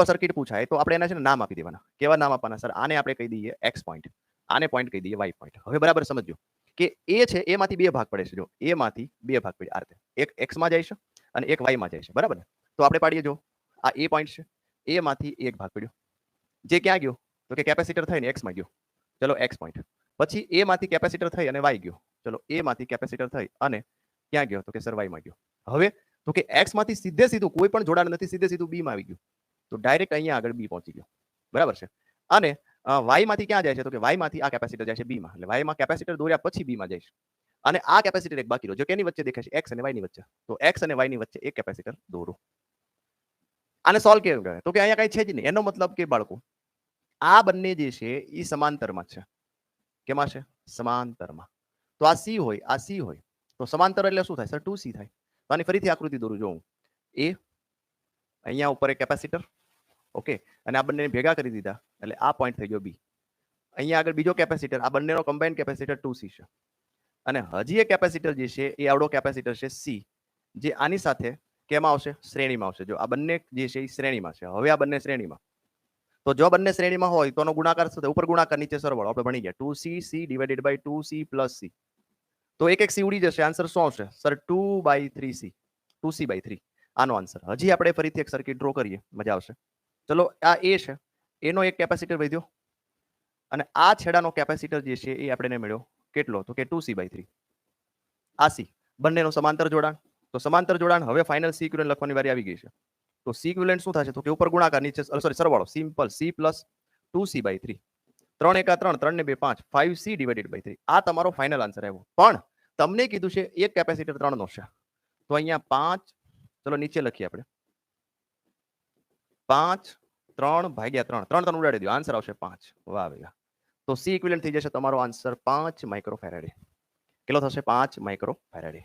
Circuit પૂછાય તો આપણે એના છે ને નામ આપી દેવાના. કેવા નામ આપવાના? સર આને આપણે કહી દઈએ એક્સ પોઈન્ટ, આને પોઈન્ટ કહી દઈએ વાય પોઈન્ટ. હવે બરાબર સમજો કે એ છે એમાંથી બે ભાગ પડે છે. જો એમાંથી બે ભાગ પડે આ રીતે, એક એક્સમાં જાય છે અને એક વાયમાં જાય છે, બરાબર ને? તો આપણે પાડીએ, જો આ એ પોઈન્ટ છે, એમાંથી એક ભાગ પડ્યો, જે ક્યાં ગયો? તો કે કેપેસિટર થઈને એક્સમાં ગયો. ચલો એક્સ પોઈન્ટ. પછી એમાંથી કેપેસિટર થઈ અને વાય ગયો. ચલો એમાંથી કેપેસિટર થઈ અને ક્યાં ગયો? તો કે સર વાયમાં ગયો. હવે તો કે એક્સ માંથી સીધે સીધું કોઈ પણ જોડાણ નથી, સીધે સીધું બી માં આવી ગયું. તો ડાયરેક્ટ અહીંયા આગળ બી પહોંચી ગયો, બરાબર છે? અને વાય માંથી ક્યાં જાય છે? તો કે વાય માંથી આ કેપેસિટર જાય છે બી માં. એટલે વાય માં કેપેસિટર દોર્યા પછી બી માં જાય છે. અને આ કેપેસિટર એક બાકી રહ્યો, જો કેની વચ્ચે દેખાય છે? એક્સ અને વાય ની વચ્ચે. તો એક્સ અને વાય ની વચ્ચે એક કેપેસિટર દોરો. આને સોલ્વ કેવું કહેવાય? તો કે અહીંયા કઈ છે જ નહીં. એનો મતલબ કે બાળકો આ બંને જે છે એ સમાંતરમાં છે. કેમાં છે? સમાંતરમાં. તો આ સી હોય, આ સી હોય, તો સમાંતર એટલે શું થાય? સર 2c થાય. તો આની ફરીથી આકૃતિ દોરું જો હું. એ અહીંયા ઉપર એક કેપેસિટર, ઓકે, અને આ બંનેને ભેગા કરી દીધા એટલે આ પોઈન્ટ થઈ ગયો બી. અહીંયા આગળ બીજો કેપેસિટર, આ બંનેનો કમ્બાઇન્ડ કેપેસિટર 2c છે. અને હજી એક કેપેસિટર જે છે એ આવડો કેપેસિટર છે સી, જે આની સાથે કેમાં આવશે? શ્રેણીમાં આવશે. જો આ બંને જે છે એ શ્રેણીમાં છે. હવે આ બંને શ્રેણીમાં, તો જો બંને શ્રેણીમાં હોય તો ગુણાકાર શું થાય? ઉપર ગુણાકાર, નીચે સરવાળો. આપણે ભણી ગયા 2c divided by 2c plus c. તો એક એક સી ઉડી જશે. આન્સર શું આવશે? સર 2/3c, 2c/3 આનો આન્સર. હજી આપણે ફરીથી એક સર્કિટ ડ્રો કરીએ, મજા આવશે. ચલો આ એ છે, એનો એક કેપેસિટર વધ્યો અને આ છેડાનો કેપેસિટર જે છે એ આપણે મળ્યો કેટલો? તો કે 2c/3. આ સી બંનેનું સમાંતર જોડાણ. તો સમાંતર જોડાણ. હવે ફાઇનલ સી ઇક્વિવેલન્ટ લખવાની વારી આવી ગઈ છે. તો સી ઇક્વિવેલન્ટ શું થશે? તો કે ઉપર ગુણાકાર, નીચે સોરી સરવાળો, સિમ્પલ c પ્લસ 2c/3. 3 × 3 3 ને 2 5, 5c ડિવાઇડેડ બાય 3. આ તમારો ફાઇનલ આન્સર આવ્યો. પણ તમને કીધું છે એક કેપેસિટર 3 નો છે. તો અહીંયા 5, ચલો નીચે લખીએ આપણે, 5 3/3, 3 ઉડાડી દો, આન્સર આવશે 5. વાહ ભૈયા. તો સી ઇક્વિવેલન્ટ થઈ જશે તમારો આન્સર 5 માઇક્રોફેરાડે. કેટલો થશે? 5 માઇક્રોફેરાડે.